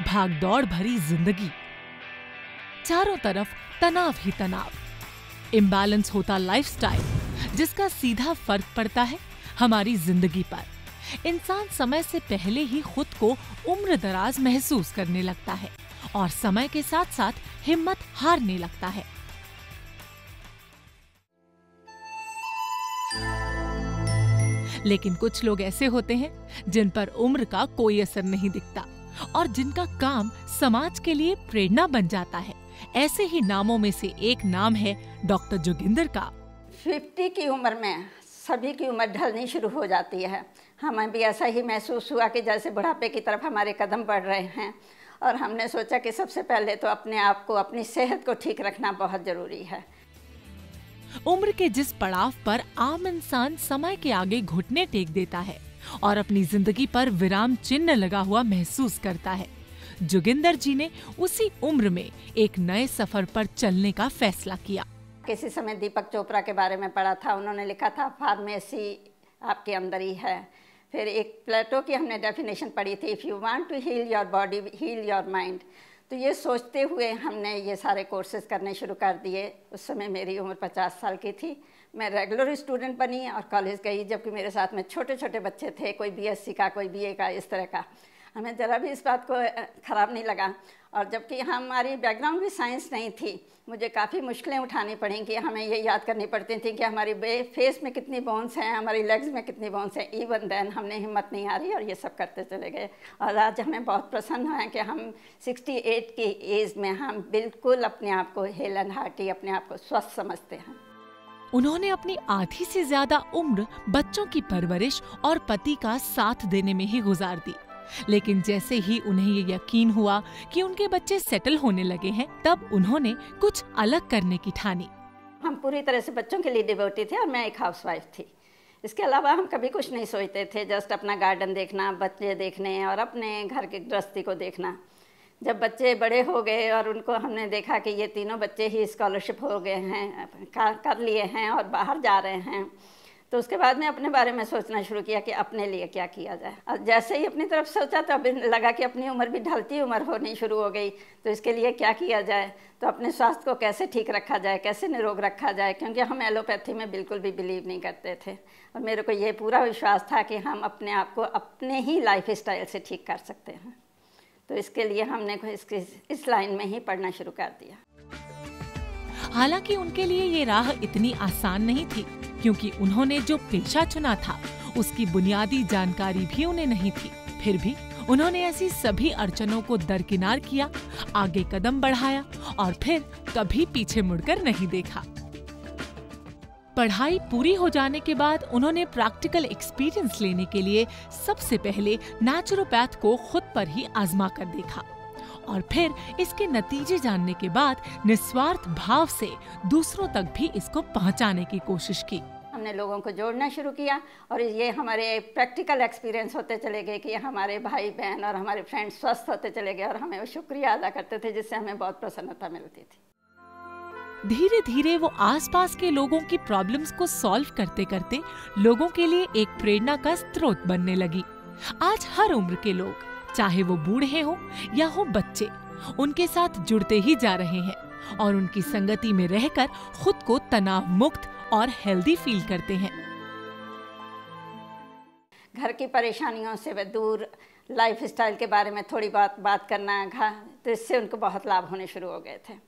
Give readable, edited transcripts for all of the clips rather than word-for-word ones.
भागदौड़ भरी जिंदगी, चारों तरफ तनाव ही तनाव, इम्बैलेंस होता लाइफस्टाइल, जिसका सीधा फर्क पड़ता है हमारी जिंदगी पर। इंसान समय से पहले ही खुद को उम्र दराज महसूस करने लगता है और समय के साथ साथ हिम्मत हारने लगता है। लेकिन कुछ लोग ऐसे होते हैं जिन पर उम्र का कोई असर नहीं दिखता और जिनका काम समाज के लिए प्रेरणा बन जाता है। ऐसे ही नामों में से एक नाम है डॉक्टर जोगिंदर का। 50 की उम्र में सभी की उम्र ढलनी शुरू हो जाती है। हमें भी ऐसा ही महसूस हुआ कि जैसे बुढ़ापे की तरफ हमारे कदम बढ़ रहे हैं, और हमने सोचा कि सबसे पहले तो अपने आप को, अपनी सेहत को ठीक रखना बहुत जरूरी है। उम्र के जिस पड़ाव पर आम इंसान समय के आगे घुटने टेक देता है और अपनी जिंदगी पर विराम चिन्ह लगा हुआ महसूस करता है, जोगिंदर जी ने उसी उम्र में एक नए सफर पर चलने का फैसला किया। किसी समय दीपक चोपड़ा के बारे में पढ़ा था, उन्होंने लिखा था फार्मेसी आपके अंदर ही है। फिर एक प्लेटो की हमने डेफिनेशन पढ़ी थी, if you want to heal your body heal your mind. तो ये सोचते हुए हमने ये सारे कोर्सेज करने शुरू कर दिए। उस समय मेरी उम्र 50 साल की थी। मैं रेगुलर स्टूडेंट बनी और कॉलेज गई, जबकि मेरे साथ में छोटे छोटे बच्चे थे, कोई बीएससी का, कोई बीए का, इस तरह का। हमें ज़रा भी इस बात को ख़राब नहीं लगा। और जबकि हमारी बैकग्राउंड भी साइंस नहीं थी, मुझे काफ़ी मुश्किलें उठानी पड़ी कि हमें ये याद करनी पड़ती थी कि हमारी फेस में कितनी बोन्स हैं, हमारी लेग्स में कितनी बोन्स हैं। इवन देन हमने हिम्मत नहीं हारी और ये सब करते चले गए। और आज हमें बहुत प्रसन्न हैं कि हम 68 की एज में हम बिल्कुल अपने आप को हेल एंड हार्टी, अपने आप को स्वस्थ समझते हैं। उन्होंने अपनी आधी से ज्यादा उम्र बच्चों की परवरिश और पति का साथ देने में ही गुजार दी। लेकिन जैसे ही उन्हें ये यकीन हुआ कि उनके बच्चे सेटल होने लगे हैं, तब उन्होंने कुछ अलग करने की ठानी। हम पूरी तरह से बच्चों के लिए डिवोटी थे और मैं एक हाउसवाइफ थी। इसके अलावा हम कभी कुछ नहीं सोचते थे, जस्ट अपना गार्डन देखना, बच्चे देखने और अपने घर की गृहस्थी को देखना। जब बच्चे बड़े हो गए और उनको हमने देखा कि ये तीनों बच्चे ही स्कॉलरशिप हो गए हैं, कर लिए हैं और बाहर जा रहे हैं, तो उसके बाद में अपने बारे में सोचना शुरू किया कि अपने लिए क्या किया जाए। और जैसे ही अपनी तरफ सोचा तो अभी लगा कि अपनी उम्र भी ढलती उम्र होनी शुरू हो गई, तो इसके लिए क्या किया जाए, तो अपने स्वास्थ्य को कैसे ठीक रखा जाए, कैसे निरोग रखा जाए, क्योंकि हम एलोपैथी में बिल्कुल भी बिलीव नहीं करते थे। और मेरे को ये पूरा विश्वास था कि हम अपने आप को अपने ही लाइफ स्टाइल से ठीक कर सकते हैं। तो इसके लिए हमने इस लाइन में ही पढ़ना शुरू कर दिया। हालांकि उनके लिए ये राह इतनी आसान नहीं थी, क्योंकि उन्होंने जो पेशा चुना था उसकी बुनियादी जानकारी भी उन्हें नहीं थी। फिर भी उन्होंने ऐसी सभी अड़चनों को दरकिनार किया, आगे कदम बढ़ाया और फिर कभी पीछे मुड़कर नहीं देखा। पढ़ाई पूरी हो जाने के बाद उन्होंने प्रैक्टिकल एक्सपीरियंस लेने के लिए सबसे पहले नेचुरोपैथ को खुद पर ही आजमा कर देखा और फिर इसके नतीजे जानने के बाद निस्वार्थ भाव से दूसरों तक भी इसको पहुंचाने की कोशिश की। हमने लोगों को जोड़ना शुरू किया और ये हमारे प्रैक्टिकल एक्सपीरियंस होते चले गए कि हमारे भाई बहन और हमारे फ्रेंड्स स्वस्थ होते चले गए और हमें वो शुक्रिया अदा करते थे, जिससे हमें बहुत प्रसन्नता मिलती थी। धीरे धीरे वो आसपास के लोगों की प्रॉब्लम्स को सॉल्व करते करते लोगों के लिए एक प्रेरणा का स्रोत बनने लगी। आज हर उम्र के लोग, चाहे वो बूढ़े हो या हो बच्चे, उनके साथ जुड़ते ही जा रहे हैं और उनकी संगति में रहकर खुद को तनाव मुक्त और हेल्दी फील करते हैं। घर की परेशानियों से दूर लाइफस्टाइल के बारे में थोड़ी बात करना, तो इससे उनको बहुत लाभ होने शुरू हो गए थे।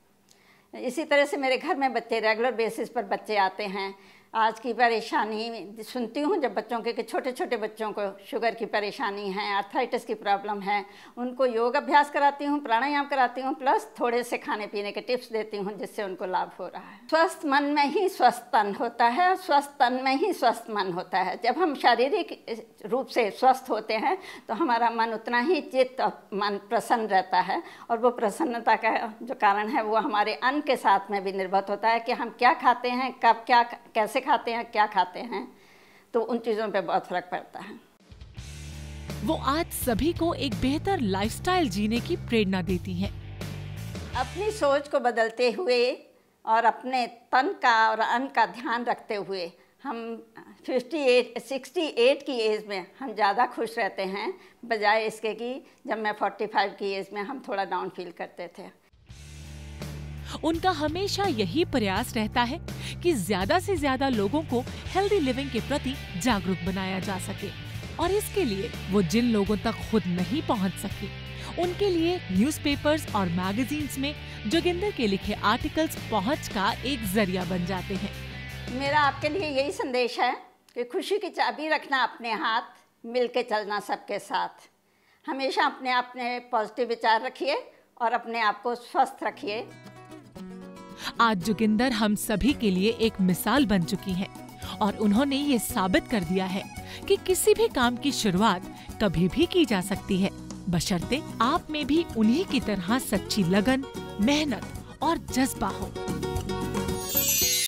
इसी तरह से मेरे घर में बच्चे रेगुलर बेसिस पर बच्चे आते हैं। आज की परेशानी सुनती हूँ जब बच्चों के कि छोटे छोटे बच्चों को शुगर की परेशानी है, आर्थराइटिस की प्रॉब्लम है, उनको योग अभ्यास कराती हूँ, प्राणायाम कराती हूँ, प्लस थोड़े से खाने पीने के टिप्स देती हूँ, जिससे उनको लाभ हो रहा है। स्वस्थ मन में ही स्वस्थ तन होता है, स्वस्थ तन में ही स्वस्थ मन होता है। जब हम शारीरिक रूप से स्वस्थ होते हैं तो हमारा मन उतना ही चित्त और मन प्रसन्न रहता है, और वो प्रसन्नता का जो कारण है वो हमारे अन्न के साथ में भी निर्भर होता है कि हम क्या खाते हैं, कब क्या कैसे खाते हैं, क्या खाते हैं, तो उन चीज़ों पे बहुत फर्क पड़ता है। वो आज सभी को एक बेहतर लाइफस्टाइल जीने की प्रेरणा देती हैं। अपनी सोच को बदलते हुए और अपने तन का और अन्न का ध्यान रखते हुए हम 68 की एज में हम ज़्यादा खुश रहते हैं, बजाय इसके कि जब मैं 45 की एज में हम थोड़ा डाउन फील करते थे। उनका हमेशा यही प्रयास रहता है कि ज्यादा से ज्यादा लोगों को हेल्दी लिविंग के प्रति जागरूक बनाया जा सके, और इसके लिए वो जिन लोगों तक खुद नहीं पहुंच सकी, उनके लिए न्यूज़पेपर्स और मैगजीन्स में जोगिंदर के लिखे आर्टिकल्स पहुंच का एक जरिया बन जाते हैं। मेरा आपके लिए यही संदेश है कि खुशी की चाबी रखना अपने हाथ, मिलके चलना सबके साथ। हमेशा अपने आप में पॉजिटिव विचार रखिए और अपने आप को स्वस्थ रखिए। आज जोगिंदर हम सभी के लिए एक मिसाल बन चुकी हैं, और उन्होंने ये साबित कर दिया है कि किसी भी काम की शुरुआत कभी भी की जा सकती है, बशर्ते आप में भी उन्हीं की तरह सच्ची लगन, मेहनत और जज्बा हो।